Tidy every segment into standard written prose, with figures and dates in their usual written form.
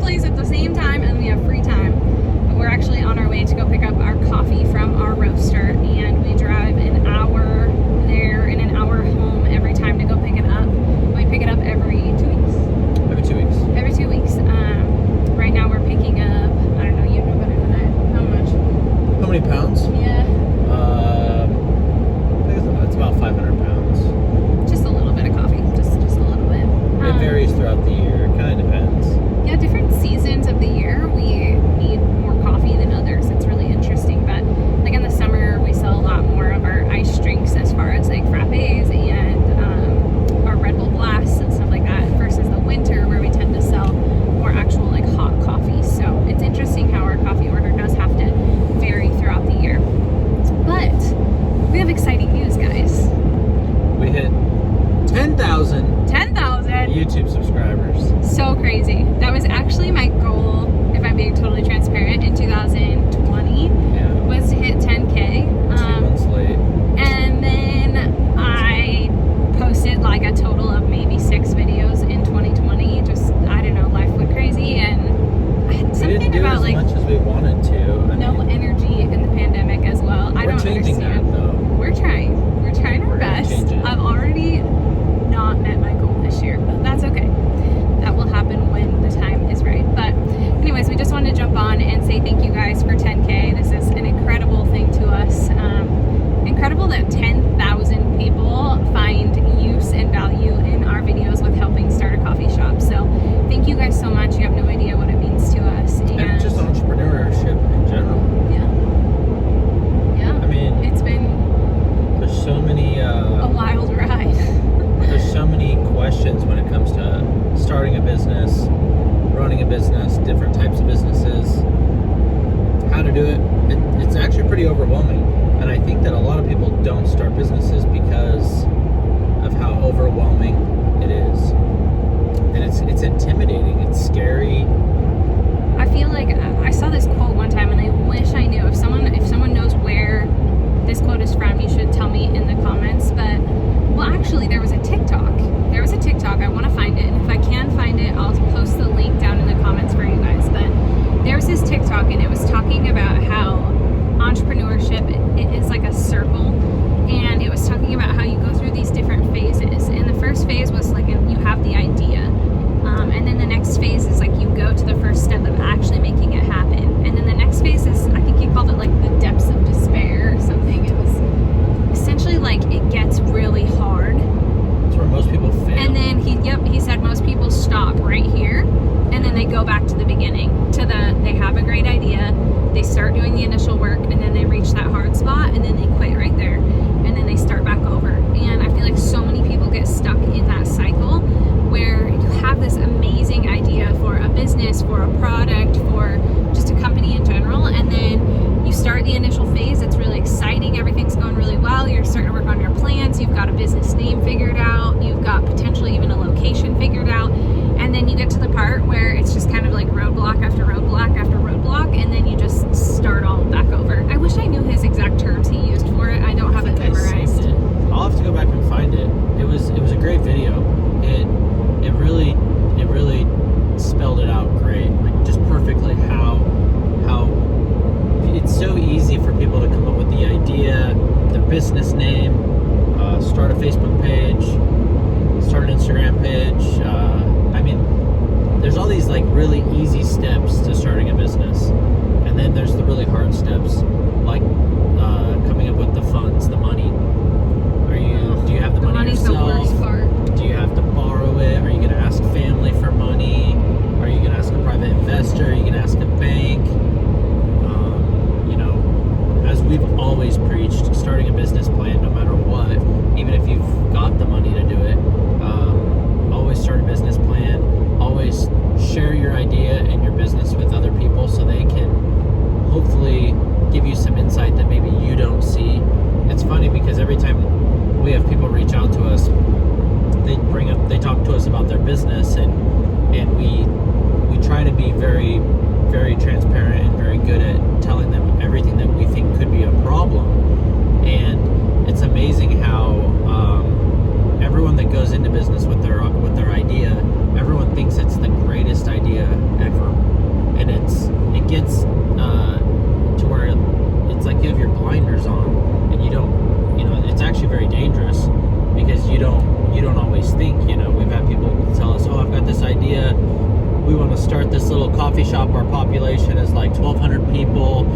place at the same time, and we have free time. But we're actually on our way to go pick up our coffee from our roaster, and we drive an hour there and an hour home every time to go pick it up. We pick it up every 2 weeks. Every 2 weeks. Every 2 weeks. Right now we're picking up, I don't know, you know better than I. How much? How many pounds? Yeah. I think it's about 500 pounds. Just a little bit of coffee. Just a little bit. It varies throughout the year. It kind of depends. Yeah, different seasons of the year we need more coffee than others. It's really interesting. But like in the summer, we sell a lot more of our iced drinks as far as like frappes and our Red Bull blasts and stuff like that, versus the winter where we tend to sell more actual like hot coffee. So it's interesting how our coffee order does have to vary throughout the year. But we have exciting news, guys. We hit 10,000 YouTube subscribers. So crazy. That was actually my goal, if I'm being totally transparent, in 2020, was to hit 10K. 2 months late. And then I posted like a total of maybe 6 videos in 2020. Just, I don't know, life went crazy, and something we didn't do about as like much as we wanted to. no energy in the pandemic as well. I don't changing understand. that though. We're trying our We're gonna best. change it. I've already not met my goal this year, but that's okay. That will happen when the time is right. But anyways, we just wanted to jump on and say thank you guys for 10K. This is an incredible thing to us. Incredible that 10,000 people find use and value in our videos with helping start a coffee shop. So thank you guys so much. You have no idea what it means to us. And just entrepreneurship in general. Yeah. I mean, It's been there's so many a wild ride. there's so many questions when it comes to starting a business, running a business, different types of businesses, how to do it. It's actually pretty overwhelming, and I think that a lot of people don't start businesses because of how overwhelming it is, and it's intimidating, it's scary. I feel like I saw this quote one time, and I wish I knew. If someone knows where this quote is from, you should tell me in the comments. But well, actually, there was a TikTok. I want to find it, and if I can find it, I'll post the link down in the comments for you guys. But there was this TikTok, and it was talking about how entrepreneurship, it is like a circle, and it was talking about how you go through these different phases. And the first phase was like you have the idea, and then the next phase is like you go to the first step of actually making it happen, and then the next phase is, I think he called it like the depths of despair or something. It was essentially like it gets really hard. That's where most people fail. And then he said most people stop right here, and then they go back to the beginning, they have a great idea, they start doing the initial work, and then they reach that hard spot, and then they quit right there, and then they start back over. And I feel like so many people get stuck in that cycle where you have this amazing idea for a business, for a product, for just a company in general, and then you start the initial phase. It's really exciting, everything's going really well, you're starting to work on your plans, you've got a business name figured out, you've got potentially even a location figured out, and then you get to the part where it's just kind of like roadblock after roadblock after roadblock, and then you just start all back over. I wish I knew his exact terms he used for it. I don't have it memorized. I'll have to go back and find it. It was a great video. It really spelled it out great, like just perfectly how it's so easy for people to come up with the idea, the business name, start a Facebook page, start an Instagram page. I mean, there's all these like really easy steps to starting a business, and then there's the really hard steps, like coming up with the funds, the money. Do you have the money yourself? The worst part. Do you have to borrow it? Are you going to ask family for money? Are you going to ask a private investor? Are you going to ask a bank? As we've always preached, starting a business plan, no matter what, even if you've got the money to do it, always start a business plan. Always share your idea and your business with other people so they can hopefully give you some insight that maybe you don't see. It's funny. you don't always think. You know, we've had people tell us, oh, I've got this idea, we want to start this little coffee shop, our population is like 1,200 people,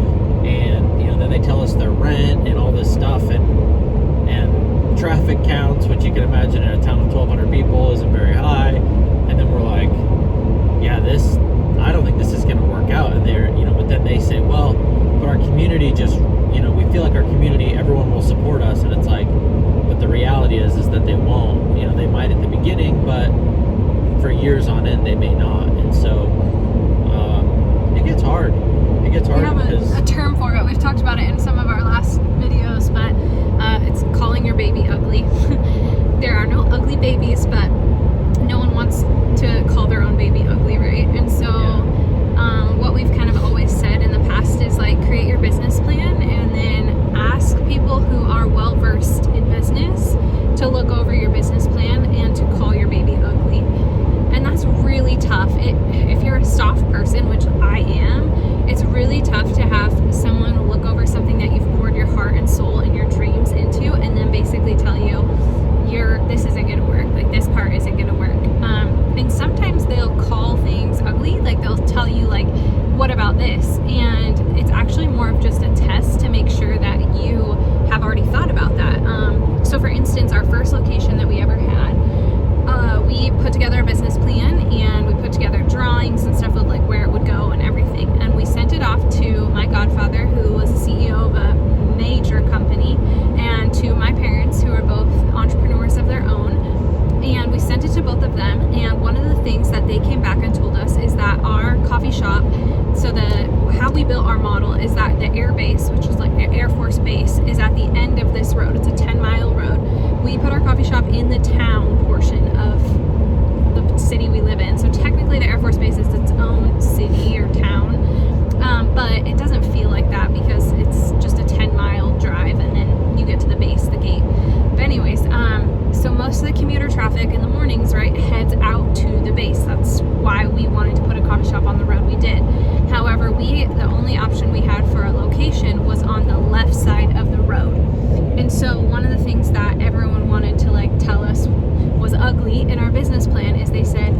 and you know, then they tell us their rent and all this stuff, and traffic counts, which you can imagine in a town of 1,200 people isn't very high, and then we're like, yeah, I don't think this is going to work out. And they're, you know, but then they say, well, but our community just, you know, we feel like our community, everyone will support us. And it's like, but the reality is that they won't. You know, they might at the beginning, but for years on end, they may not. And so it gets hard. It gets hard. We have a term for it. We've talked about it in some of our last videos, but it's calling your baby ugly. There are no ugly babies, but no one wants to call their own baby ugly, right? And so what we've kind of always said in the past is like, create your business plan and then ask people who are well versed in business to look over your business plan and to call your baby ugly. And that's really tough. If you're a soft person, which I am, it's really tough to have someone look over something that you've poured your heart and soul and your dreams into, and then basically tell you, this isn't going to work. Like, this part isn't going to work. And sometimes they'll call things ugly. Like, they'll tell you, like, what about this? And it's actually more of just a test to make sure that you have already thought about that. So for instance, our first location that we ever had, we put together a business plan and we put together drawings and stuff of like where it would go and everything. And we sent it off to my godfather, who was the CEO of a major company, and to my parents, who are both entrepreneurs of their own. And we sent it to both of them. And one of the things that they came back and told us is that our coffee shop, so how we built our model is that the air base, which is like the Air Force base, is at the end of this road. It's a 10-mile road. We put our coffee shop in the town portion of the city we live in. So technically the Air Force base is its own city or town. But it doesn't feel like that because it's just a 10-mile drive and then you get to the base, the gate. But anyways, so most of the commuter traffic in the mornings, right, heads out to the base. That's why we wanted to put a coffee shop on the road. We did. However, the only option we had for a location was on the left side of the road. And so one of the things that everyone wanted to like tell us was ugly in our business plan is they said,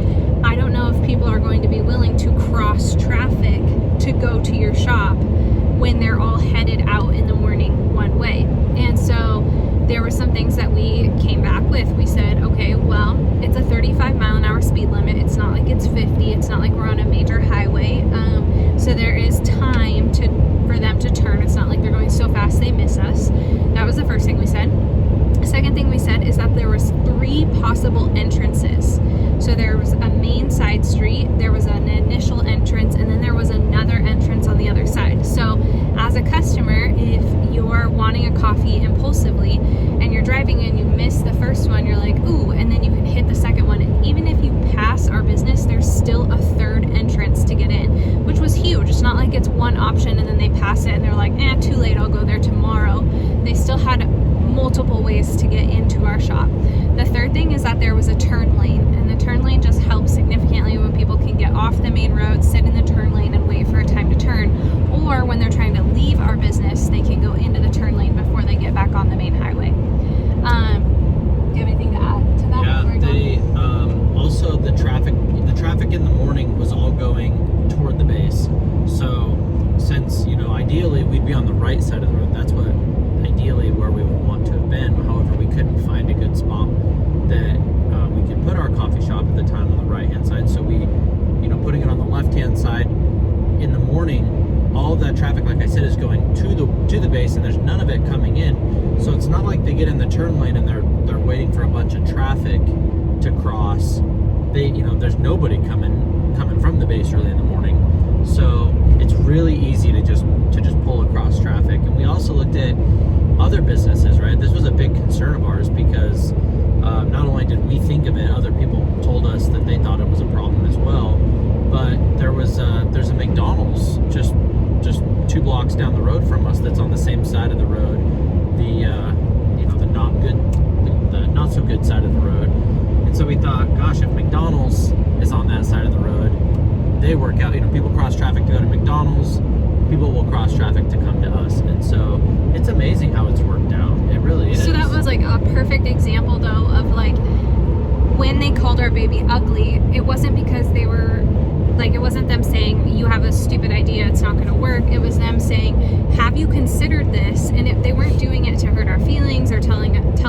I don't know if people are going to be willing to cross traffic to go to your shop when they're all headed out in the morning one way. And so there were some things that we came back with. We said, okay, well, it's a 35-mile-an-hour speed limit. It's not like it's 50. It's not like we're on a major highway. So there is time for them to turn. It's not like they're going so fast they miss us. That was the first thing we said. The second thing we said is that there was 3 possible entrances. So there was a main side street, there was an initial entrance, and then there was another entrance on the other side. So as a customer, if you're wanting a coffee impulsively and you're driving and you miss the first one, you're like, ooh, and then you can hit the second one. And even if you pass our business, there's still a third entrance to get in, which was huge. It's not like it's one option and then they pass it and they're like, too late, I'll go there tomorrow. They still had multiple ways to get into our shop. The third thing is that there was a turn lane, and the turn lane just helps significantly when people can get off the main road, sit in the turn lane and wait for a time to turn, or when they're trying to leave our business, they can go into the turn lane before they get back on the main highway. Do you have anything to add to that? Yeah, also the traffic in the morning was all going toward the base. So since, you know, ideally we'd be on the right side of the road, that's what ideally where we would want to have been. However, we couldn't find a good spot that we could put our coffee shop at the time on the right hand side. So we, you know, putting it on the left hand side in the morning, all of that traffic, like I said, is going to the base, and there's none of it coming in. So it's not like they get in the turn lane and they're waiting for a bunch of traffic to cross. There's nobody coming from the base really in the morning. So it's really easy to just pull across traffic. And we also looked at other businesses, right? This was a big concern of ours because not only did we think of it, other people told us that they thought it was a problem as well. But there's a McDonald's just 2 blocks down the road from us that's on the same side of the road, the not so good side of the road. And so we thought, gosh, if McDonald's is on that side of the road, they work out. People cross traffic to go to McDonald's. People will cross traffic to come to us. And so it's amazing how it's worked out. It really is. So that was like a perfect example though of like when they called our baby ugly, it wasn't because they were like, it wasn't them saying you have a stupid idea, it's not going to work. It was them saying, have you considered this? And if they weren't doing it to hurt our feelings or tell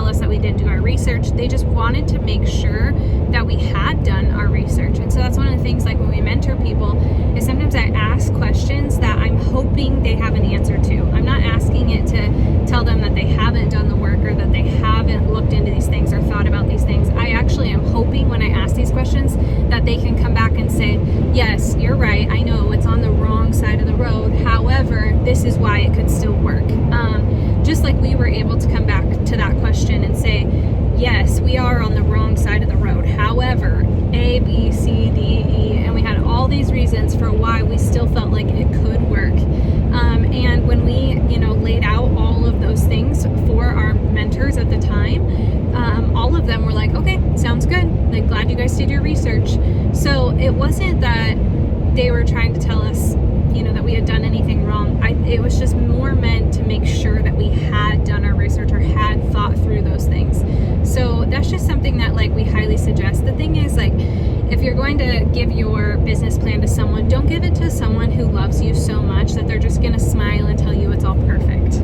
us that we didn't do our research, they just wanted to make sure that we had done our research. And so that's one of the things, like when we mentor people, is sometimes I ask questions that I'm hoping they have an answer to. I'm not asking it to tell them that they haven't done the work or that they haven't looked into these things or thought about these things. I actually am hoping when I ask these questions that they can come back and say, yes, you're right, I know it's on the wrong side of the road, however, this is why it could still work. Just like we were able to come back to that question and say, yes, we are on the wrong side of the road, however, A, B, C, D, E, and we had all these reasons for why we still felt like it could work. And when we, laid out all of those things for our mentors at the time, all of them were like, okay, sounds good. Like, glad you guys did your research. So it wasn't that they were trying to tell us, that we had done anything wrong. It was just more meant to make sure that we had done our research or had thought through those things. So that's just something that like we highly suggest. The thing is, like, if you're going to give your business plan to someone, don't give it to someone who loves you so much that they're just going to smile and tell you it's all perfect.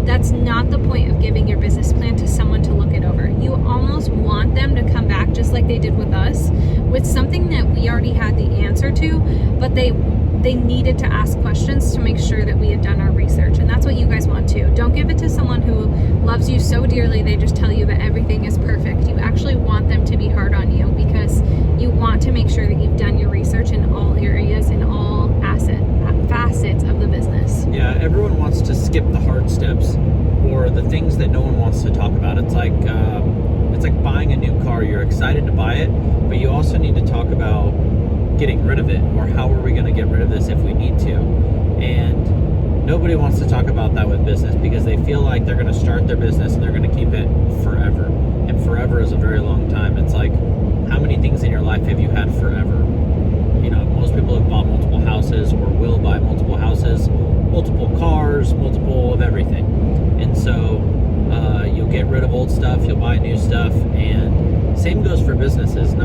That's not the point of giving your business plan to someone to look it over. You almost want them to come back, just like they did with us, with something that we already had the answer to, but they needed to ask questions to make sure that we had done our research. And that's what you guys want too. Don't give it to someone who loves you so dearly they just tell you that everything is perfect. You actually want them to be hard on you because you want to make sure that you've done your research in all areas, in all facets of the business. Yeah, everyone wants to skip the hard steps or the things that no one wants to talk about. It's like buying a new car. You're excited to buy it, but you also need to talk about getting rid of it, or how are we going to get rid of this if we need to. And nobody wants to talk about that with business because they feel like they're going to start their business and they're going to keep it forever. And forever is a very long time. It's like, how many things in your life have you had forever? Most people have bought multiple houses or will buy multiple houses, multiple cars, multiple of everything. And so you'll get rid of old stuff, you'll buy new stuff, and same goes for businesses.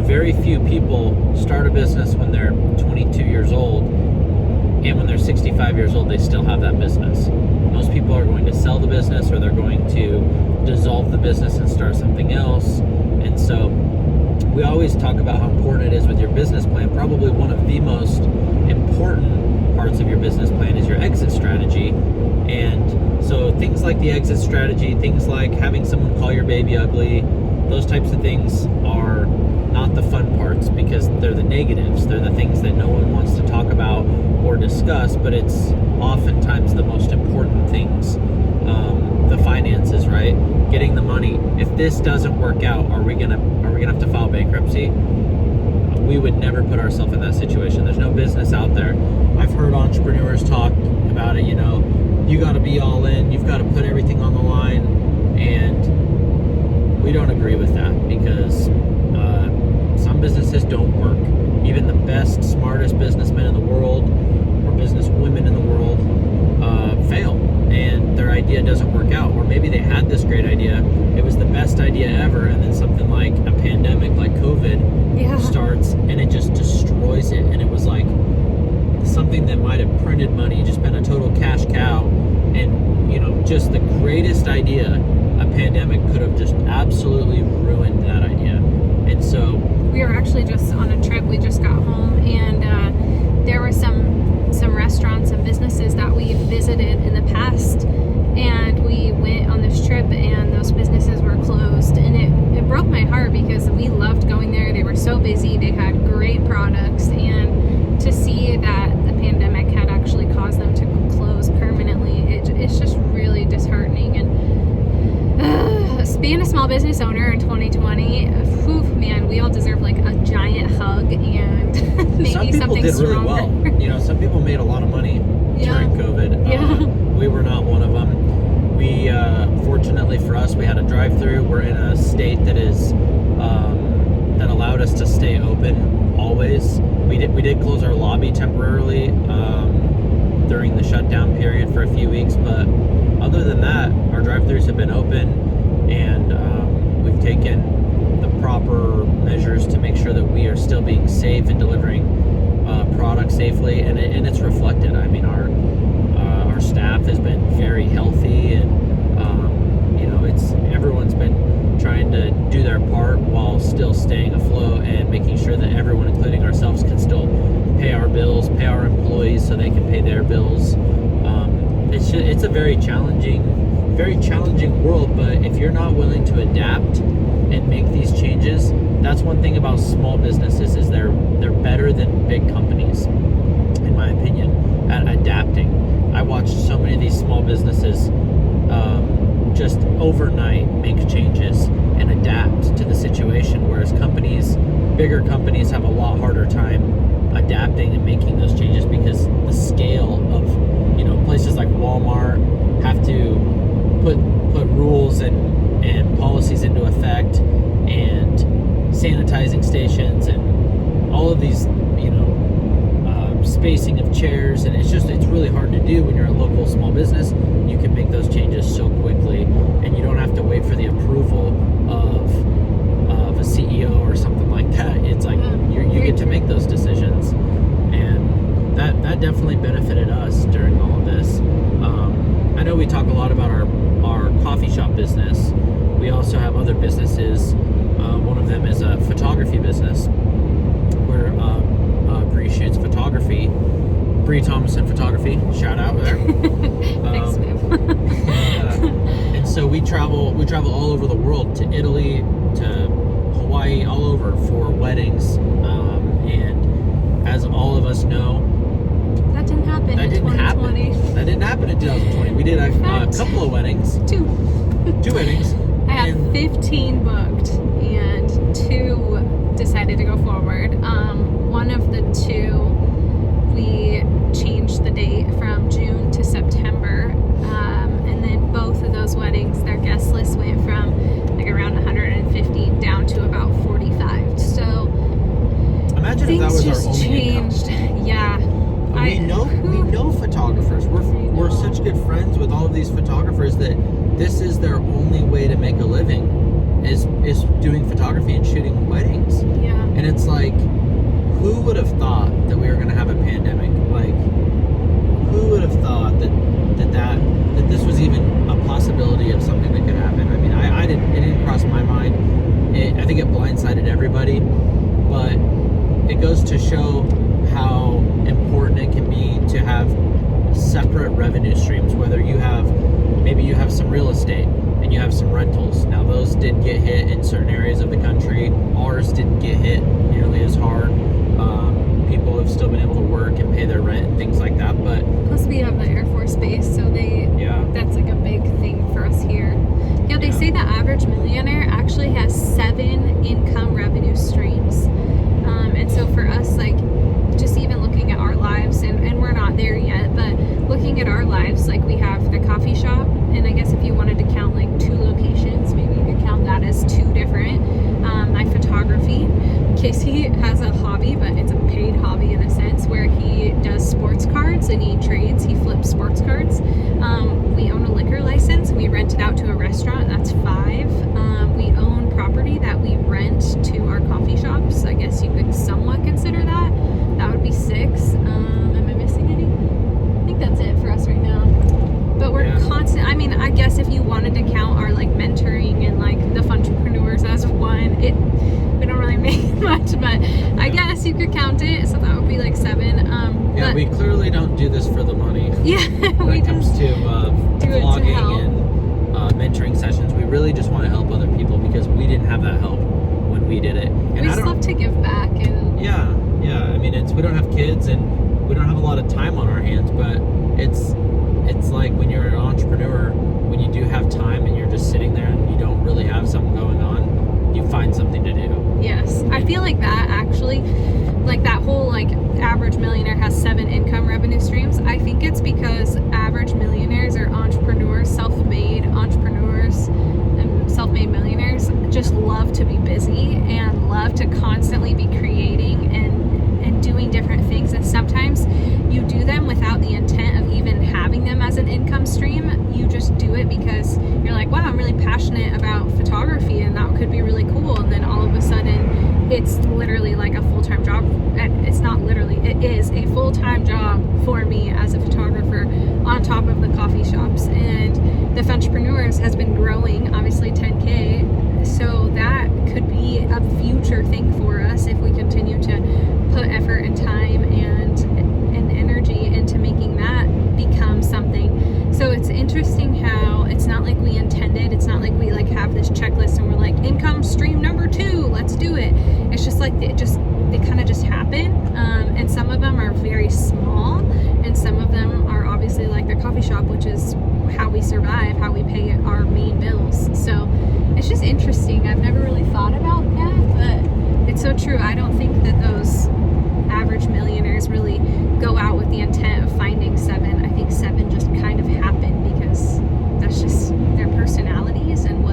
Very few people start a business when they're 22 years old, and when they're 65 years old, they still have that business. Most people are going to sell the business, or they're going to dissolve the business and start something else. And so we always talk about how important it is with your business plan. Probably one of the most important parts of your business plan is your exit strategy. And so things like the exit strategy, things like having someone call your baby ugly, those types of things are not the fun parts because they're the negatives. They're the things that no one wants to talk about or discuss, but it's oftentimes the most important things. The finances, right? Getting the money. If this doesn't work out, are we gonna have to file bankruptcy? We would never put ourselves in that situation. There's no business out there. I've heard entrepreneurs talk about it, you got to be all in, you've got to put everything on the line, and we don't agree with that because some businesses don't work. Even the best, smartest businessmen in the world or business women in the world fail, and their idea doesn't work out. Or maybe they had this great idea, it was the best idea ever, and then something like a pandemic like COVID starts and it just destroys it. And it was like something that might have printed money, just been a total cash cow, and just the greatest idea, a pandemic could have just absolutely ruined that idea. And so we were actually just on a trip. We just got home, and there were some restaurants and businesses that we visited in the past, and we went on this trip and those businesses were closed, and it broke my heart because we loved going there. They were so busy, they had great products, and to see that the pandemic had actually caused them to close permanently, it's just really disheartening. And being a small business owner in 2020, man, we all deserve like a giant hug, and maybe some people something did really stronger. well. Some people made a lot of money during COVID. We were not one of them. We fortunately for us, we had a drive-through. We're in a state that is that allowed us to stay open always. We did close our lobby temporarily during the shutdown period for a few weeks, but other than that, our drive-thrus have been open, and we've taken the proper measures to make sure that we are still being safe and delivering products safely, and it's reflected. I mean, our staff has been very healthy, and everyone's been trying to do their part while still staying afloat and making sure that everyone, including ourselves, can still pay our bills, pay our employees so they can pay their bills. It's a very challenging world, but if you're not willing to adapt and make these changes, that's one thing about small businesses, is they're better than big companies, in my opinion, at adapting. I watched so many of these small businesses just overnight make changes and adapt to the situation, whereas bigger companies have a lot harder time adapting and making those changes, because the scale of places like Walmart have to put rules and policies into effect, and sanitizing stations, and all of these spacing of chairs, and it's really hard to do when you're a local small business. You can make those changes so quickly, and you don't have to wait for the approval of a CEO or something like that. It's like you get to make those decisions, and that definitely benefited us during all of this. I know we talk a lot about our coffee shop business. We also have other businesses. One of them is a photography business where Bree shoots photography. Bree Thomason Photography, shout out there. Thanks, babe. And so we travel all over the world, to Italy, to Hawaii, all over for weddings. And as all of us know, that didn't happen in 2020. That didn't happen in 2020. We did a couple of weddings. Two weddings. I had 15 booked, and 2 decided to go forward. One of the 2, we changed the date from June to September, and then both of those weddings, their guest list went from like around 150 down to about 45. So imagine if that was our only changed. Income. Yeah. We know photographers. We're such good friends with all of these photographers that this is their only way to make a living, is doing photography and shooting weddings. Yeah. And it's like, who would have thought that we were going to have a pandemic? Like, who would have thought that this was even a possibility of something that could happen? I mean, it didn't cross my mind. I think it blindsided everybody, but it goes to show how important it can be to have separate revenue streams, whether maybe you have some real estate and you have some rentals. Now, those did get hit in certain areas of the country. Ours didn't get hit nearly as hard. People have still been able to work and pay their rent and things like that. But plus we have the Air Force Base, so that's like a big thing for us here. Yeah, they say the average millionaire actually has 7 income revenue streams. And so for us, like, just even looking at our lives, and we're not there yet, but looking at our lives, like, we have the coffee shop, and I guess if you wanted to count like 2 locations, maybe you could count that as 2 different. My photography, Casey has a hobby, but it's a paid hobby in a sense, where he does sports cards and he flips sports cards. We own a liquor license, we rent it out to a restaurant, that's 5. We own property that we rent to our coffee shops. I guess you could somewhat consider that. That would be 6. Am I missing any? I think that's it for us right now. But we're constant. I mean, I guess if you wanted to count our like mentoring and like the entrepreneurs as 1, we don't really make much, but I guess you could count it. So that would be like 7. Yeah, we clearly don't do this for the money. Yeah, when it comes to vlogging and mentoring sessions, we really just want to help other people, because we didn't have that help when we did it. And we just love to give back, and yeah. I mean, we don't have kids and we don't have a lot of time on our hands, but it's like when you're an entrepreneur, when you do have time and you're just sitting there and you don't really have something going on, you find something to do. Yes, I feel like that actually, like that whole like average millionaire has 7 income revenue streams. I think it's because average millionaires are entrepreneurs, self-made entrepreneurs, and self-made millionaires just love to be busy and love to constantly be creating and doing different things. And sometimes you do them without the intent of even having them as an income stream. You just passionate about photography, and that could be really cool. And then all of a sudden, it's literally like a full-time job. It's not literally, it is a full-time job for me as a photographer on top of the coffee shops. And the Fentrepreneurs has been growing, obviously 10K. So that could be a future thing for us if we continue to put effort and time and energy into making that become something. So it's interesting how it's not like we intended. It's not like we like have this checklist and we're like, income stream number 2, let's do it. It's just like they kind of just happen. And some of them are very small, and some of them are obviously like the coffee shop, which is how we survive, how we pay our main bills. So it's just interesting. I've never really thought about that, but it's so true. I don't think that those average millionaires really go out with the intent of finding 7. I think 7 just kind of happen because that's just their personalities and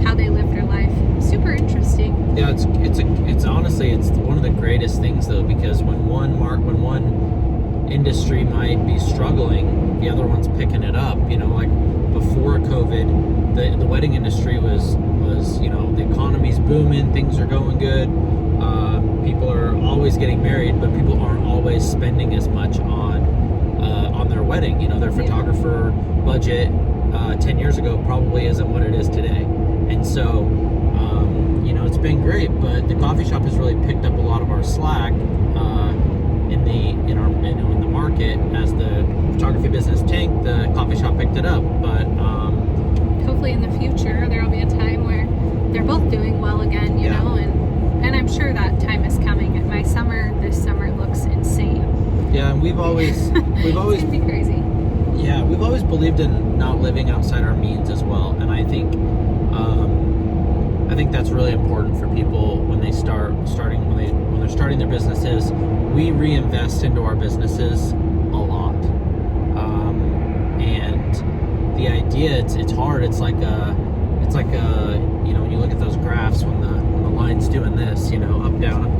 how they live their life. Super interesting. Yeah, it's honestly, it's one of the greatest things though, because when one industry might be struggling, the other one's picking it up. You know, like before COVID, the wedding industry was the economy's booming, things are going good. People are always getting married, but people aren't always spending as much on their wedding. You know, their photographer budget 10 years ago probably isn't what it is today. And so, it's been great, but the coffee shop has really picked up a lot of our slack in the market. As the photography business tanked, the coffee shop picked it up. But hopefully in the future there will be a time where they're both doing well again, you know, and I'm sure that time is coming. This summer looks insane. Yeah, and we've always it's gonna be crazy. Yeah, we've always believed in not living outside our means as well, and I think that's really important for people when they're starting their businesses. We reinvest into our businesses a lot, and the idea it's hard. It's like when you look at those graphs when the line's doing this, up down.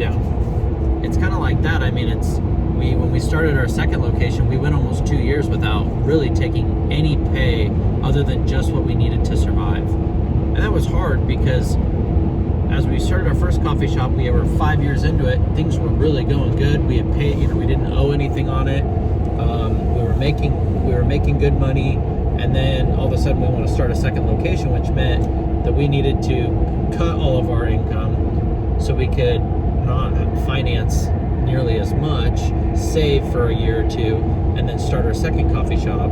It's kind of like that. I mean, when we started our second location, we went almost 2 years without really taking any pay other than just what we needed to survive. And that was hard because as we started our first coffee shop, we were 5 years into it. Things were really going good. We had paid, we didn't owe anything on it. We were making good money. And then all of a sudden we want to start a second location, which meant that we needed to cut all of our income so we could not finance nearly as much, save for a year or 2, and then start our second coffee shop.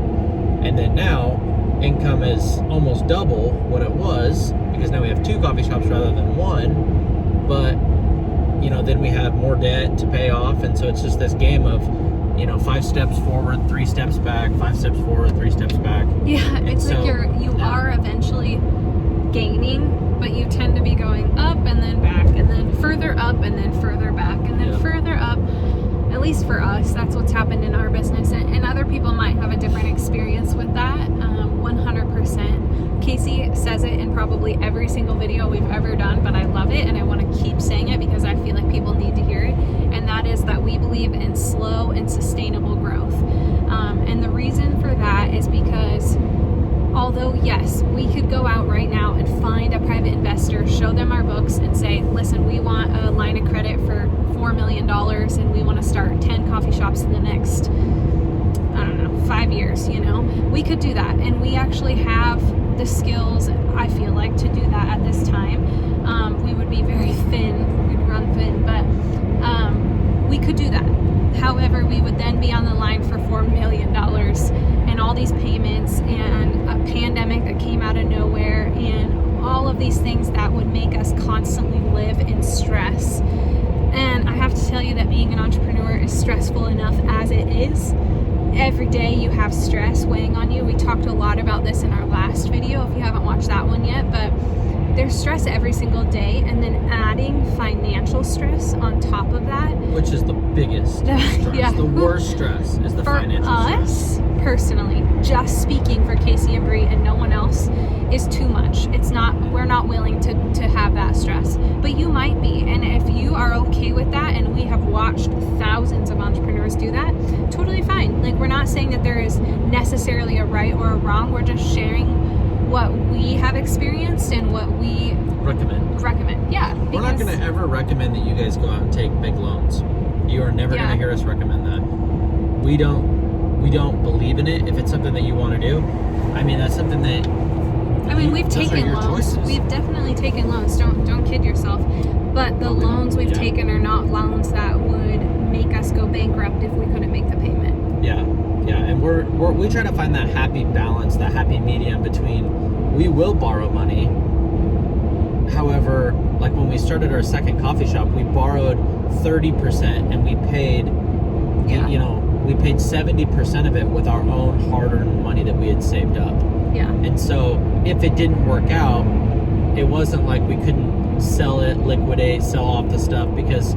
And then now income is almost double what it was, because now we have 2 coffee shops rather than 1. But then we have more debt to pay off, and so it's just this game of 5 steps forward, 3 steps back, 5 steps forward, 3 steps back. Yeah, it's like you are eventually gaining, but you tend to be going up and then back and then further up and then further back and then further up. At least for us, that's what's happened in our business, and other people might have a different experience with that. 100%. Casey says it in probably every single video we've ever done, but I love it and I want to keep saying it because I feel like people need to hear it, and that is that we believe in slow and sustainable growth. And the reason for that is because although, yes, we could go out right now and find a private investor, show them our books and say, listen, we want a line of credit for $4 million and we want to start 10 coffee shops in the next, 5 years, we could do that. And we actually have the skills, I feel like, to do that at this time. We would be very thin, we'd run thin, but we could do that. However, we would then be on the line for $4 million and all these payments and a pandemic that came out of nowhere and all of these things that would make us constantly live in stress. And I have to tell you that being an entrepreneur is stressful enough as it is. Every day you have stress weighing on you. We talked a lot about this in our last video if you haven't watched that one yet, but there's stress every single day, and then adding financial stress on top of that, which is the biggest stress. The worst stress is the financial stress. For us personally, just speaking for Casey and Bree and no one else, is too much. We're not willing to have that stress, but you might be, and if you are okay with that, and we have watched thousands of entrepreneurs do that, totally fine. Like, we're not saying that there is necessarily a right or a wrong. We're just sharing what we have experienced and what we recommend. Yeah. We're not going to ever recommend that you guys go out and take big loans. You are never going to hear us recommend that. We don't believe in it. If it's something that you want to do, I mean, that's something that we've taken loans. Choices. We've definitely taken loans. Don't kid yourself. But the loans we've taken are not loans that would make us go bankrupt if we couldn't make the payment. Yeah, and we try to find that happy balance, that happy medium between we will borrow money. However, like when we started our second coffee shop, we borrowed 30% and we paid, we paid 70% of it with our own hard-earned money that we had saved up. Yeah. And so if it didn't work out, it wasn't like we couldn't sell it, liquidate, sell off the stuff, because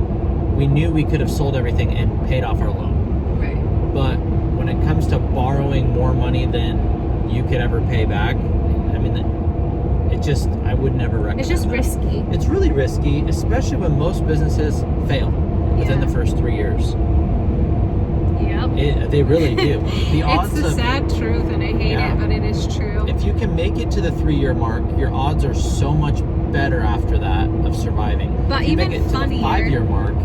we knew we could have sold everything and paid off our loan. Right. But when it comes to borrowing more money than you could ever pay back, I mean, I would never recommend It's just that. risky. It's really risky, especially when most businesses fail within the first 3 years. Yep. They really do. The odds it's the sad truth, and I hate it, but it is true. If you can make it to the 3-year mark, your odds are so much better after that of surviving. But if you even make it funnier, to the 5-year mark,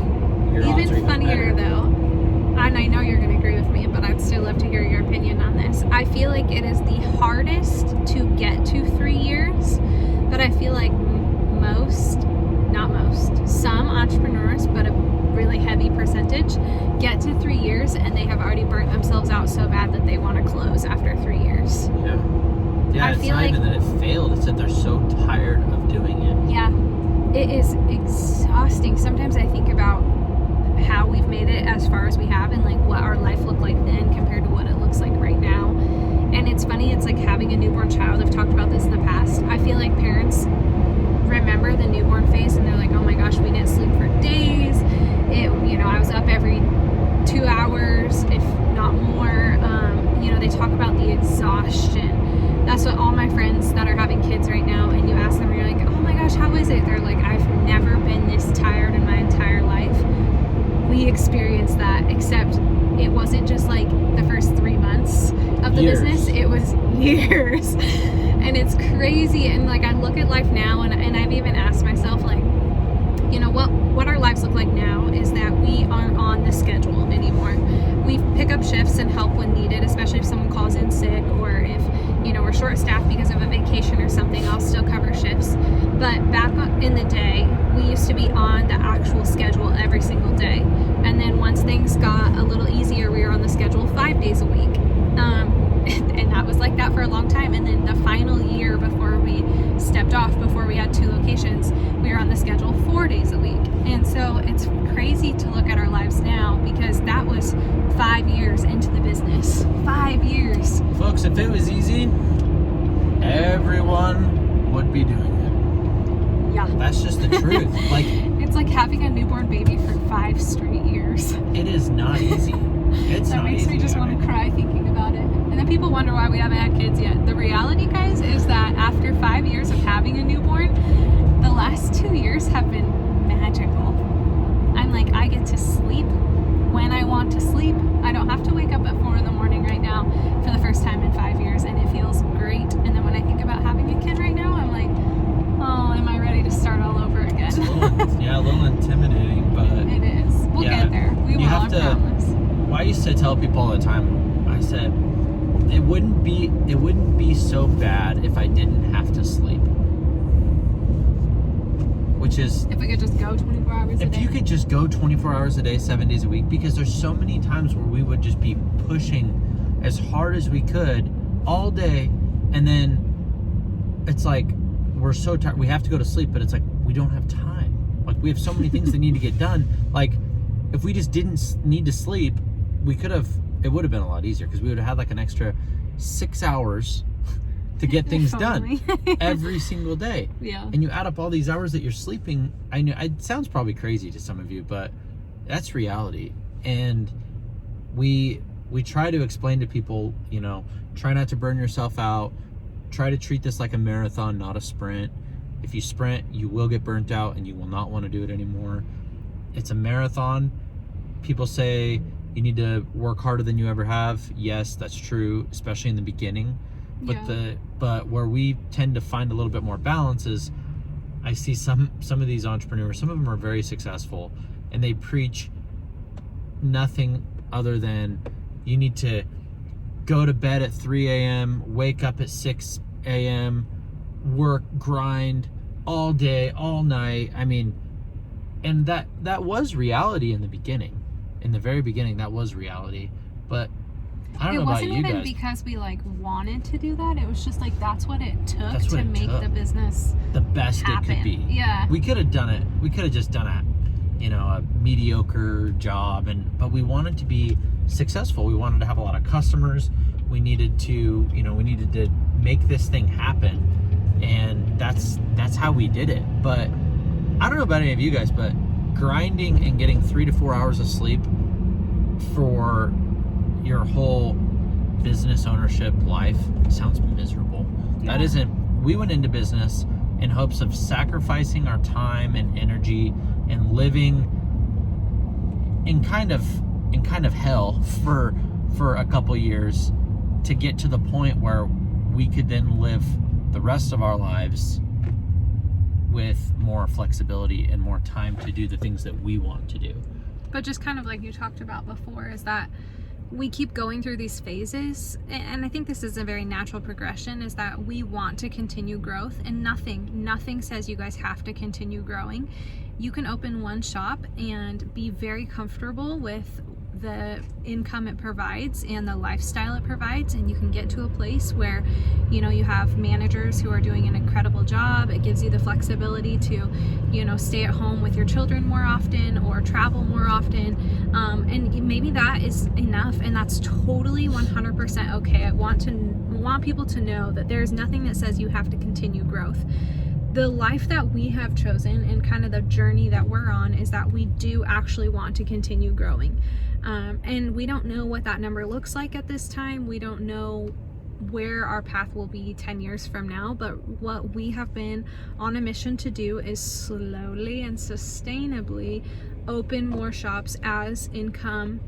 your odds are even funnier better. though, and I know you're going to agree with me, but I'd still love to hear your opinion on this. I feel like it is the hardest to get to 3 years, but I feel like some entrepreneurs, but a really heavy percentage, get to 3 years and they have already burnt themselves out so bad that they want to close after 3 years. Yeah, it's not even that it failed, it's that they're so tired of doing it. Yeah, it is exhausting. Sometimes I think about how we've made it as far as we have and like what our life looked like then compared to what it looks like right now. And it's funny, it's like having a newborn child. I've talked about this in the past. I feel like parents remember the newborn phase and they're like, oh my gosh, we didn't sleep for days. I was up every 2 hours, if not more. They talk about the exhaustion. That's what all my friends that are having kids right now, and you ask them, you're like, oh my gosh, how is it? They're like, I've never been this tired in my entire life. We experienced that, except it wasn't just like the first 3 months of the business, it was years. And it's crazy. And like I look at life now, and I've even asked myself, like, what our lives look like now is that we aren't on the schedule anymore. We pick up shifts and help when needed, especially if someone calls in sick, or if we're short staffed because of a vacation or something. I'll still cover shifts. But back in the day, we used to be on the actual schedule every single day. And then once things got a little easier, we were on the schedule 5 days a week. And that was like that for a long time. And then the final year before we stepped off, before we had 2 locations, we were on the schedule 4 days a week. And so it's crazy to look at our lives now, because that was 5 years into the business. 5 years. Folks, if it was easy, everyone would be doing it. Yeah. That's just the truth. Like, it's like having a newborn baby for 5 straight years. It is not easy. It's that not makes easy. me just want to cry thinking about it. And then people wonder why we haven't had kids yet. The reality, guys, is that after 5 years of having a newborn, the last 2 years have been magical. I'm like, I get to sleep when I want to sleep. I don't have to wake up at 4 in the morning right now for the first time in 5 years, and it feels great. And then when I think about having a kid right now, I'm like, oh, am I ready to start all over again? It's a little intimidating, but it is. We'll get there. We will, I promise. Well, I used to tell people all the time, I said, it wouldn't be so bad if I didn't have to sleep. Which is, if we could just go 24 hours a day. If you could just go 24 hours a day, 7 days a week, because there's so many times where we would just be pushing as hard as we could all day, and then it's like we're so tired, we have to go to sleep, but it's like we don't have time. Like, we have so many things that need to get done. Like, if we just didn't need to sleep, it would have been a lot easier, because we would have had like an extra 6 hours to get things done every single day. Yeah. And you add up all these hours that you're sleeping. I know it sounds probably crazy to some of you, but that's reality. And we try to explain to people, try not to burn yourself out. Try to treat this like a marathon, not a sprint. If you sprint, you will get burnt out and you will not want to do it anymore. It's a marathon. People say you need to work harder than you ever have. Yes, that's true, especially in the beginning. But But where we tend to find a little bit more balance is I see some of these entrepreneurs, some of them are very successful, and they preach nothing other than you need to go to bed at 3 a.m., wake up at 6 a.m., work, grind all day, all night. I mean, and that was reality in the beginning. In the very beginning, that was reality. But I don't know about you guys. It wasn't even because we like wanted to do that. It was just like that's what it took to make the business the best happen. It could be. Yeah. We could have done it. We could have just done a mediocre job, but we wanted to be successful. We wanted to have a lot of customers. We needed to make this thing happen, and that's how we did it. But I don't know about any of you guys, but grinding and getting 3 to 4 hours of sleep for your whole business ownership life sounds miserable. Yeah. We went into business in hopes of sacrificing our time and energy and living in kind of hell for a couple years to get to the point where we could then live the rest of our lives with more flexibility and more time to do the things that we want to do. But just kind of like you talked about before, is that we keep going through these phases, and I think this is a very natural progression, is that we want to continue growth, and nothing says you guys have to continue growing. You can open one shop and be very comfortable with the income it provides and the lifestyle it provides, and you can get to a place where you have managers who are doing an incredible job. It gives you the flexibility to stay at home with your children more often or travel more often, and maybe that is enough, and that's totally 100% okay. I want people to know that there's nothing that says you have to continue growth. The life that we have chosen and kind of the journey that we're on is that we do actually want to continue growing. And we don't know what that number looks like at this time. We don't know where our path will be 10 years from now, but what we have been on a mission to do is slowly and sustainably open more shops as income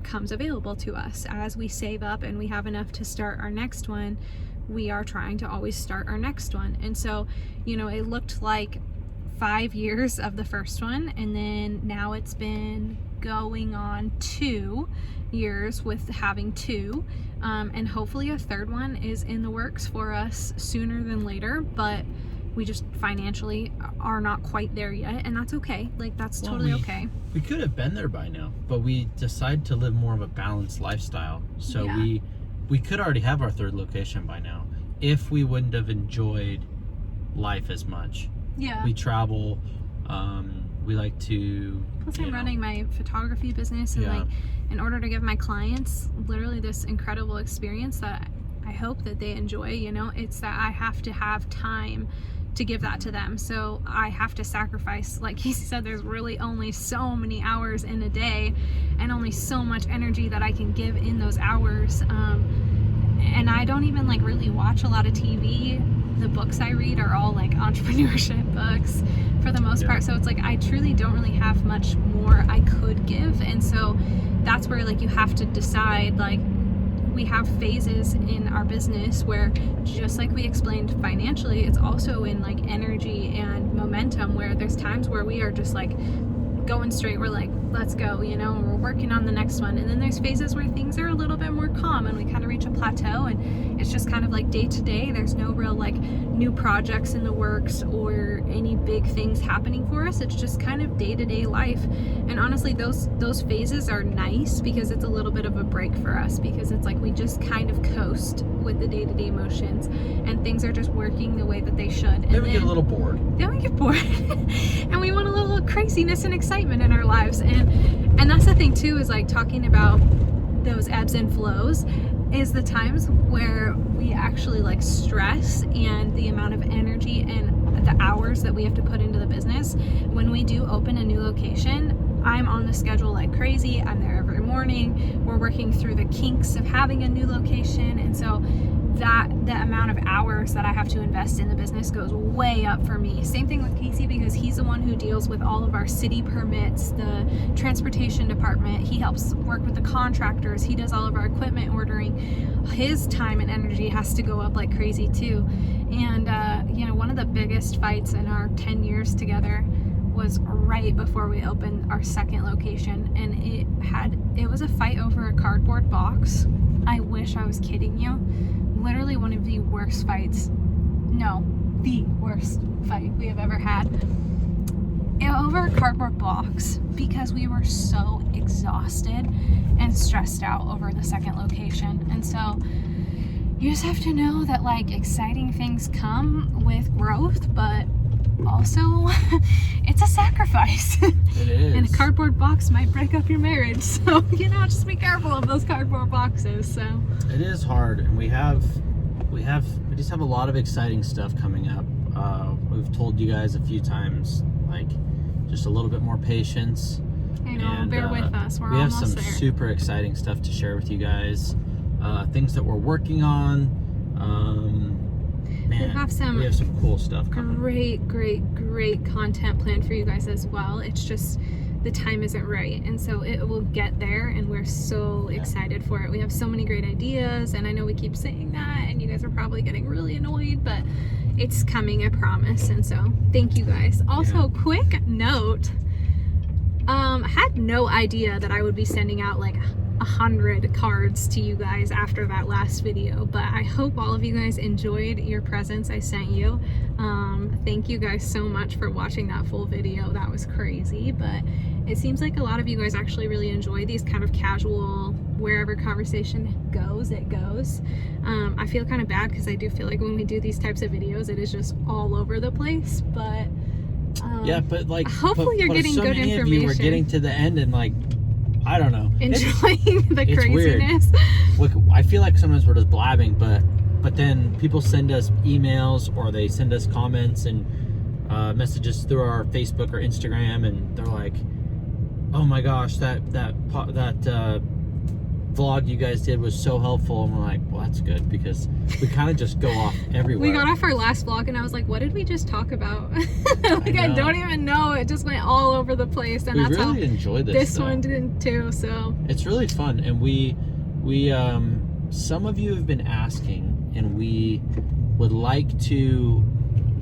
comes available to us. As we save up and we have enough to start our next one, we are trying to always start our next one. And so, it looked like 5 years of the first one, and then now it's been going on 2 years with having 2, and hopefully a third one is in the works for us sooner than later, but we just financially are not quite there yet, and that's okay. Like, that's totally okay. We could have been there by now, but we decided to live more of a balanced lifestyle. So yeah. we could already have our third location by now if we wouldn't have enjoyed life as much. Yeah. We travel, we like to... Plus I'm running my photography business, and like, in order to give my clients literally this incredible experience that I hope that they enjoy, it's that I have to have time to give that to them. So I have to sacrifice, like Casey said, there's really only so many hours in a day and only so much energy that I can give in those hours. And I don't even like really watch a lot of TV. The books I read are all like entrepreneurship books for the most part. So it's like I truly don't really have much more I could give. And so that's where like you have to decide, like, we have phases in our business where, just like we explained financially, it's also in like energy and momentum, where there's times where we are just like going straight. We're like, let's go, and we're working on the next one. And then there's phases where things are a little bit more calm and we kind of reach a plateau, and it's just kind of like day to day. There's no real like new projects in the works or any big things happening for us. It's just kind of day to day life. And honestly, those phases are nice because it's a little bit of a break for us, because it's like we just kind of coast with the day to day motions and things are just working the way that they should. And then we get a little bored. Then we get bored and we want a little craziness and excitement in our lives. And that's the thing too, is like talking about those ebbs and flows, is the times where we actually like stress and the amount of energy and the hours that we have to put into the business. When we do open a new location, I'm on the schedule like crazy. I'm there every morning. We're working through the kinks of having a new location. And so that the amount of hours that I have to invest in the business goes way up for me. Same thing with Casey, because he's the one who deals with all of our city permits, the transportation department. He helps work with the contractors. He does all of our equipment ordering. His time and energy has to go up like crazy too. And one of the biggest fights in our 10 years together was right before we opened our second location, and it was a fight over a cardboard box. I wish I was kidding you. Literally one of the worst fights. No, the worst fight we have ever had. Over a cardboard box, because we were so exhausted and stressed out over the second location. And so you just have to know that like exciting things come with growth, but also it's a sacrifice. It is. And a cardboard box might break up your marriage, so just be careful of those cardboard boxes. So it is hard, and we just have a lot of exciting stuff coming up. We've told you guys a few times, like, just a little bit more patience. I know, and, bear with us. We have some super exciting stuff to share with you guys. Things that we're working on. We have some cool stuff coming. Great content planned for you guys as well. It's just the time isn't right, and so it will get there, and we're so excited for it. We have so many great ideas, and I know we keep saying that, and you guys are probably getting really annoyed, but it's coming, I promise. And so thank you guys. Also, quick note, I had no idea that I would be sending out like 100 cards to you guys after that last video, but I hope all of you guys enjoyed your presents I sent you. Thank you guys so much for watching that full video. That was crazy, but it seems like a lot of you guys actually really enjoy these kind of casual, wherever conversation goes, it goes. I feel kind of bad because I do feel like when we do these types of videos, it is just all over the place, but but like hopefully you're getting so good many information. Of you are getting to the end and like, I don't know, enjoying the it's craziness. Weird. Look, I feel like sometimes we're just blabbing, but then people send us emails, or they send us comments and messages through our Facebook or Instagram, and they're like, "Oh my gosh, that vlog you guys did was so helpful." And we're like, well, that's good, because we kind of just go off everywhere. We got off our last vlog and I was like, what did we just talk about? Like, I don't even know. It just went all over the place, and that's really how enjoyed this one did too. So it's really fun, and we some of you have been asking, and we would like to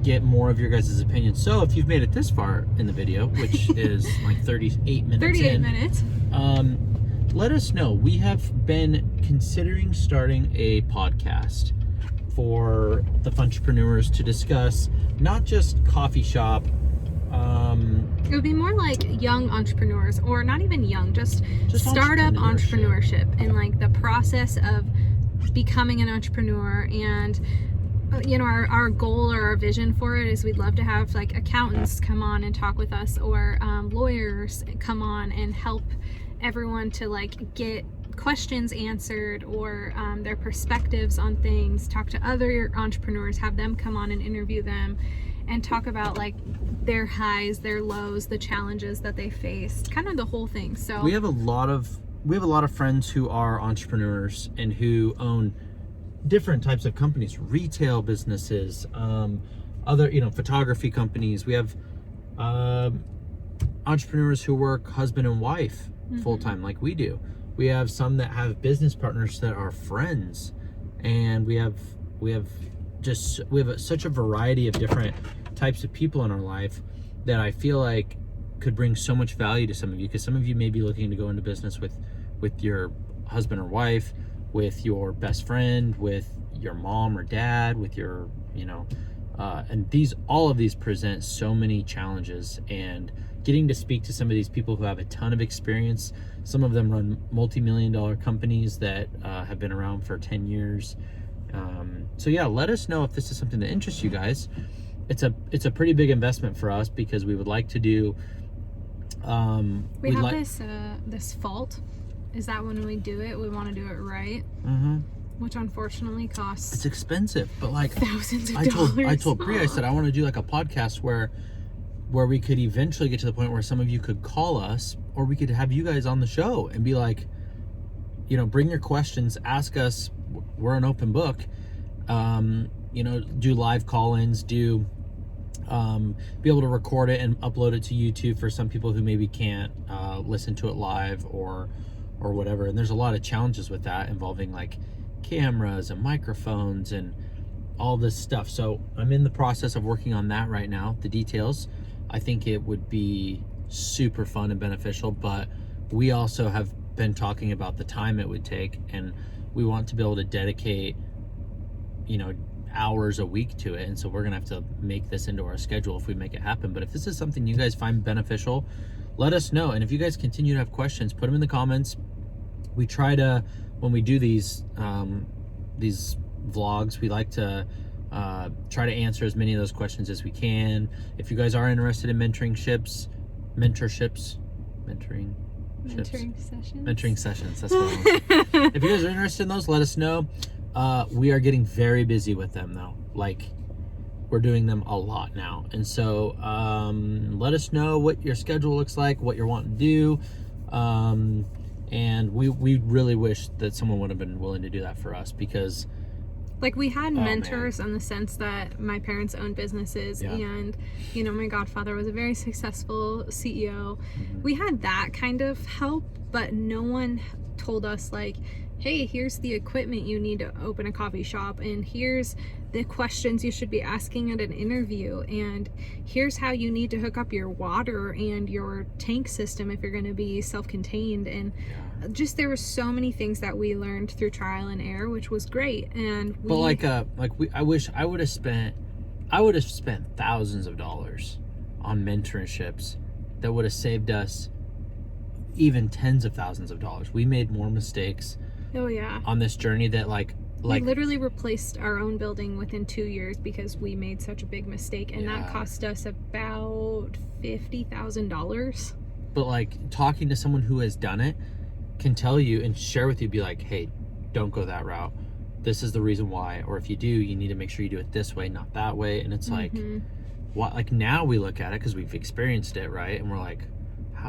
get more of your guys' opinions. So if you've made it this far in the video, which is like 38 minutes let us know. We have been considering starting a podcast for the Funtrepreneurs to discuss not just coffee shop. It would be more like young entrepreneurs, or not even young, just startup entrepreneurship, and like the process of becoming an entrepreneur. And our goal or our vision for it is we'd love to have like accountants come on and talk with us, or lawyers come on and help everyone to like get questions answered, or their perspectives on things, talk to other entrepreneurs, have them come on and interview them and talk about like their highs, their lows, the challenges that they faced, kind of the whole thing. So we have a lot of friends who are entrepreneurs and who own different types of companies, retail businesses, other photography companies. We have entrepreneurs who work husband and wife full-time like we do. We have some that have business partners that are friends, and we have such a variety of different types of people in our life that I feel like could bring so much value to some of you, because some of you may be looking to go into business with your husband or wife, with your best friend, with your mom or dad, with your and all of these present so many challenges, and getting to speak to some of these people who have a ton of experience. Some of them run multi-million-dollar companies that have been around for 10 years. So yeah, let us know if this is something that interests you guys. It's a pretty big investment for us, because we would like to do. We have this fault is that when we do it, we want to do it right. Which unfortunately costs. It's expensive, but like thousands of dollars. I told Priya, I said I want to do like a podcast where we could eventually get to the point where some of you could call us, or we could have you guys on the show and be like, bring your questions, ask us. We're an open book, do live call-ins, be able to record it and upload it to YouTube for some people who maybe can't listen to it live or whatever. And there's a lot of challenges with that involving like cameras and microphones and all this stuff. So I'm in the process of working on that right now, the details. I think it would be super fun and beneficial, but we also have been talking about the time it would take, and we want to be able to dedicate hours a week to it. And so we're gonna have to make this into our schedule if we make it happen. But if this is something you guys find beneficial, let us know. And if you guys continue to have questions, put them in the comments. We try to, when we do these vlogs, we like to try to answer as many of those questions as we can. If you guys are interested in mentoring sessions, that's what if you guys are interested in those, let us know. We are getting very busy with them though. Like, we're doing them a lot now. And so let us know what your schedule looks like, what you're wanting to do. And we really wish that someone would have been willing to do that for us, because like we had mentors in the sense that my parents owned businesses, and my godfather was a very successful CEO. We had that kind of help, but no one told us like, hey, here's the equipment you need to open a coffee shop, and here's the questions you should be asking at an interview, and here's how you need to hook up your water and your tank system if you're going to be self-contained. And just there were so many things that we learned through trial and error, which was great. And I wish I would have spent thousands of dollars on mentorships that would have saved us even tens of thousands of dollars. We made more mistakes on this journey that we literally replaced our own building within 2 years because we made such a big mistake, and that cost us about $50,000. But talking to someone who has done it can tell you and share with you, be like, hey, don't go that route. This is the reason why. Or if you do, you need to make sure you do it this way, not that way. And it's what, now we look at it because we've experienced it, right? And we're like,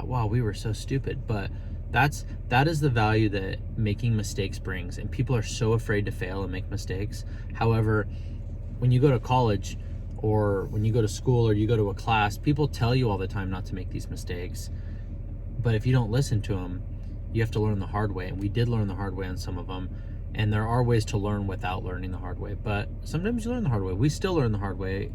wow, we were so stupid. But that is the value that making mistakes brings, and people are so afraid to fail and make mistakes. However, when you go to college or when you go to school or you go to a class, people tell you all the time not to make these mistakes, but if you don't listen to them, you have to learn the hard way. And we did learn the hard way on some of them, and there are ways to learn without learning the hard way, but sometimes you learn the hard way. We still learn the hard way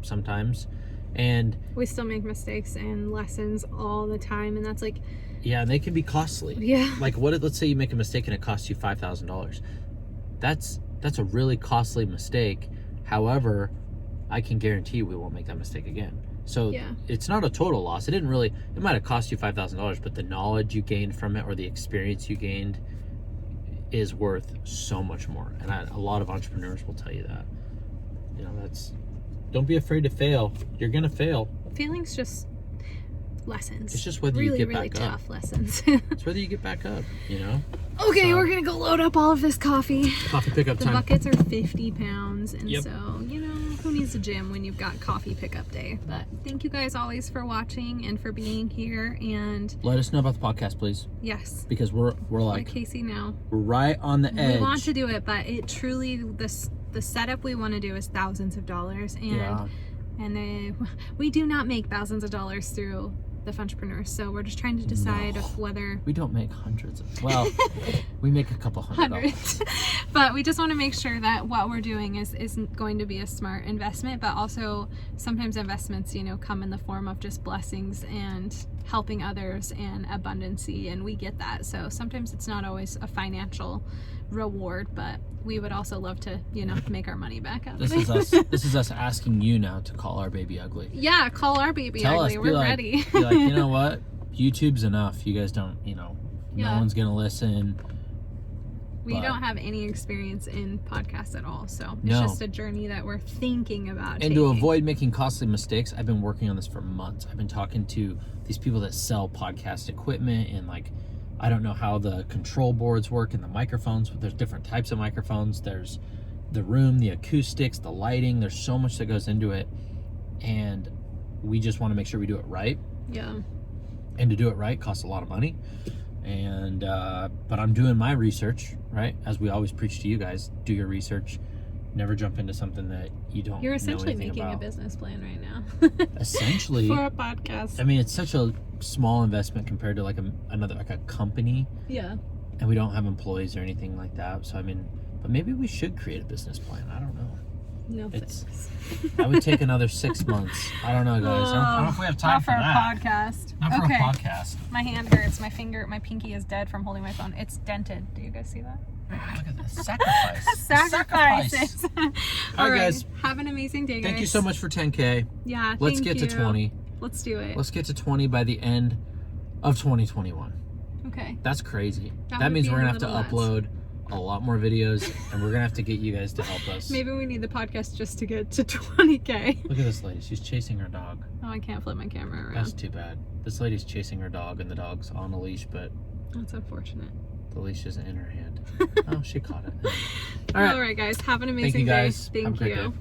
sometimes, and we still make mistakes and lessons all the time, and that's and they can be costly. Let's say you make a mistake and it costs you $5,000. That's a really costly mistake. However, I can guarantee you we won't make that mistake again. So it's not a total loss. It might have cost you $5,000, but the knowledge you gained from it or the experience you gained is worth so much more. And a lot of entrepreneurs will tell you that. Don't be afraid to fail. You're gonna fail. Failing's just lessons. It's just whether you get back up. Really tough lessons. It's whether you get back up, Okay, we're gonna go load up all of this coffee. Coffee pickup time. The buckets are 50 pounds, and so, who needs a gym when you've got coffee pickup day? But thank you guys always for watching and for being here, and let us know about the podcast, please. Yes. Because we're like Casey now. We're right on the edge. We want to do it, but it truly, the setup we want to do is thousands of dollars, and we do not make thousands of dollars through the Funtrepreneurs, so we're just trying to decide whether we don't make hundreds of we make a couple $100, but we just want to make sure that what we're doing is going to be a smart investment. But also sometimes investments come in the form of just blessings and helping others and abundancy, and we get that. So sometimes it's not always a financial reward, but we would also love to make our money back up. This is us asking you now to call our baby ugly. Call our baby ugly. We're ready. Be like, you know what, YouTube's enough. You guys don't, no one's gonna listen. We don't have any experience in podcasts at all, so it's just a journey that we're thinking about taking. To avoid making costly mistakes, I've been working on this for months. I've been talking to these people that sell podcast equipment, and I don't know how the control boards work and the microphones, but there's different types of microphones. There's the room, the acoustics, the lighting. There's so much that goes into it, and we just want to make sure we do it right. And to do it right costs a lot of money. And but I'm doing my research, right? As we always preach to you guys, do your research. Never jump into something that you don't You're know essentially anything making about. a business plan right now. Essentially. For a podcast. I mean, it's such a small investment compared to like another like a company, Yeah. and we don't have employees or anything like that. So I mean, but maybe we should create a business plan. I don't know. No It's thanks. that would take another 6 months. I don't know, guys. I don't know if we have time Not for for a that. podcast. Not for Okay. a podcast. My hand hurts. My pinky is dead from holding my phone. It's dented. Do you guys see that? Look at this sacrifice. Sacrifices. All right, guys. Have an amazing day, guys. Thank you so much for 10K. Yeah. Let's thank get to you. 20. Let's do it. Let's get to 20 by the end of 2021. Okay. That's crazy. That That would means be we're a gonna have to little nuts. upload a lot more videos, and we're gonna have to get you guys to help us. Maybe we need the podcast just to get to 20K. Look at this lady. She's chasing her dog. Oh, I can't flip my camera around. That's too bad. This lady's chasing her dog, and the dog's on a leash, but That's unfortunate. the leash isn't in her hand. Oh, she caught it. All right, guys. Have an amazing Thank you, guys. day. Have a Thank great you. day.